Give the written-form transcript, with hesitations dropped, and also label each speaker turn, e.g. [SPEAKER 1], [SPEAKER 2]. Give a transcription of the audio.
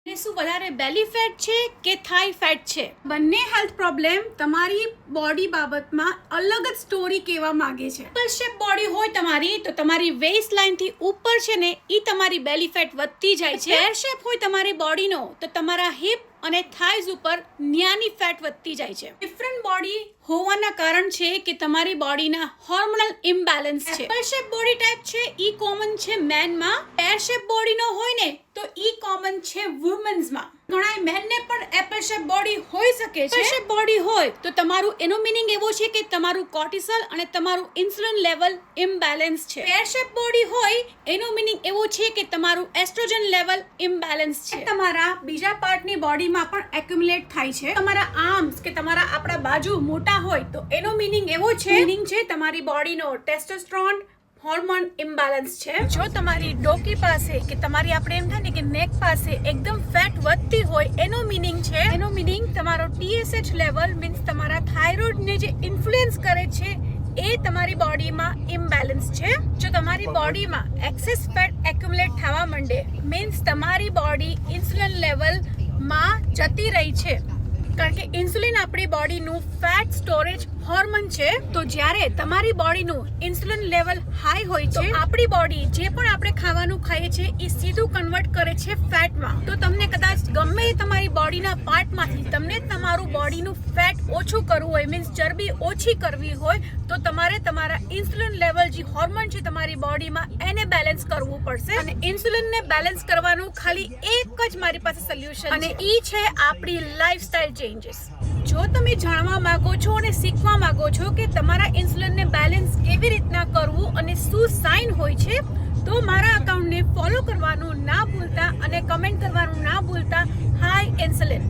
[SPEAKER 1] ને શું વધારે બેલી ફેટ છે કે થાઈ ફેટ છે?
[SPEAKER 2] બંને હેલ્થ પ્રોબ્લેમ તમારી બોડી બાબતમાં અલગ જ સ્ટોરી કહેવા માંગે છે.
[SPEAKER 1] ટ્રિપલ શેપ બોડી હોય તમારી તો તમારી વેસ્ટ લાઇન થી ઉપર છે ને ઈ તમારી બેલી ફેટ વધતી જાય છે. પેર શેપ હોય તમારી બોડીનો તો તમારા હિપ અને થાઈઝ ઉપર ન્યાની ફેટ વધતી જાય છે. ડિફરન્ટ બોડી હોવાના કારણ છે કે તમારી બોડીના હોર્મોનલ ઇમ્બેલેન્સ છે. એપલ શેપ બોડી ટાઈપ છે ઈ કોમન છે મેનમાં. પેર શેપ બોડીનો હોય ને તો ઈ કોમન છે વુમન્સમાં. ઘણા મેનને પણ એપલ શેપ બોડી હોઈ શકે છે. એપલ શેપ બોડી હોય તો તમારું એનો મીનિંગ એવો છે કે તમારું કોર્ટિસોલ અને તમારું ઇન્સ્યુલિન લેવલ ઇમ્બેલેન્સ છે. પેર શેપ બોડી હોય એનો મીનિંગ એવો છે કે તમારું એસ્ટ્રોજન લેવલ ઇમ્બેલેન્સ છે.
[SPEAKER 2] તમારા બીજા પાર્ટની બોડીમાં પણ એક્યુમ્યુલેટ થાય છે. તમારા આર્મ્સ કે તમારા આપણા બાજુ મોટા હોય તો એનો મીનિંગ એવો છે તમારી બોડીનો ટેસ્ટોસ્ટેરોન હોર્મોન ઇમ્બેલેન્સ છે. જો તમારી ડોકી પાસે કે તમારી આપણે એમ થાય ને કે નેક પાસે એકદમ ફેટ વધતી હોય એનો મીનિંગ તમારો TSH લેવલ મીન્સ તમારા થાઇરોઇડ ને જે ઇન્ફ્લુઅન્સ કરે છે એ તમારી બોડીમાં ઇમ્બેલેન્સ છે. જો તમારી બોડીમાં એક્સેસ ફેટ એક્યુમ્યુલેટ થવા માંડે મીન્સ તમારી બોડી ઇન્સ્યુલિન લેવલમાં જતી રહી છે. કારણ કે ઇન્સ્યુલિન આપણી બોડીનું ફેટ સ્ટોરેજ હોર્મોન છે. તો જ્યારે તમારી બોડીનું ઇન્સ્યુલિન લેવલ હાઈ હોય છે આપણી બોડી જે પણ આપણે ખાવાનું ખાઈએ છીએ એ સીધું કન્વર્ટ કરે છે ફેટમાં. તો તમને કદાચ ગમે તમારી બોડીના પાર્ટમાંથી તમને તમારું બોડીનું ફેટ ઓછું કરવું હોય મીન્સ ચરબી ઓછી કરવી હોય તો તમારે તમારા ઇન્સ્યુલિન લેવલ જે હોર્મોન છે તમારી બોડીમાં એને બેલેન્સ કરવું પડશે. અને ઇન્સ્યુલિનને બેલેન્સ કરવાનું ખાલી એક જ મારી પાસે સોલ્યુશન અને ઈ છે આપણી લાઈફસ્ટાઈલ ચેન્જીસ. જો તમે જાણવા માંગો છો અને શીખવા માંગો છો કે તમારા ઇન્સ્યુલિનને બેલેન્સ કેવી રીતના કરવું અને શું સાઇન હોય છે તો મારા અકાઉન્ટને ફોલો કરવાનું ના ભૂલતા અને કમેન્ટ કરવાનું ના ભૂલતા. હાય ઇન્સ્યુલિન.